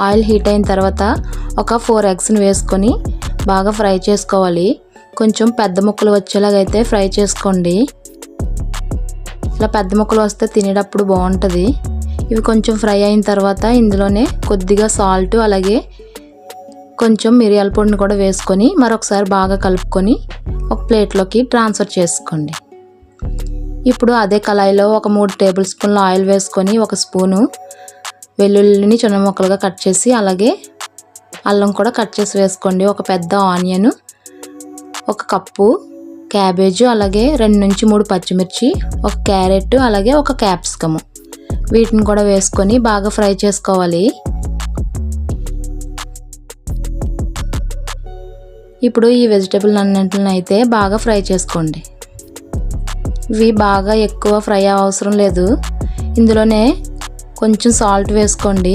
Oil heat అయిన తర్వాత ఒక 4 ఎగ్స్ని వేసుకొని బాగా ఫ్రై చేసుకోవాలి. కొంచెం పెద్ద ముక్కలు వచ్చేలాగా అయితే ఫ్రై చేసుకోండి. ఇలా పెద్ద ముక్కలు వస్తే తినేటప్పుడు బాగుంటుంది. ఇవి కొంచెం ఫ్రై అయిన తర్వాత ఇందులోనే కొద్దిగా సాల్ట్ అలాగే కొంచెం మిరియాల పొడిని కూడా వేసుకొని మరొకసారి బాగా కలుపుకొని ఒక ప్లేట్లోకి ట్రాన్స్ఫర్ చేసుకోండి. ఇప్పుడు అదే కళాయిలో ఒక 3 టేబుల్ స్పూన్ల ఆయిల్ వేసుకొని 1 స్పూను వెల్లుల్లిని చిన్న ముక్కలుగా కట్ చేసి అలాగే అల్లం కూడా కట్ చేసి వేసుకోండి. ఒక పెద్ద ఆనియన్, 1 కప్పు క్యాబేజ్, అలాగే 2 నుంచి 3 పచ్చిమిర్చి, 1 క్యారెట్, అలాగే 1 క్యాప్సికమ్ వీటిని కూడా వేసుకొని బాగా ఫ్రై చేసుకోవాలి. ఇప్పుడు ఈ వెజిటబుల్ అన్నింటిని అయితే బాగా ఫ్రై చేసుకోండి. ఇవి బాగా ఎక్కువ ఫ్రై అవసరం లేదు. ఇందులోనే కొంచెం సాల్ట్ వేసుకోండి.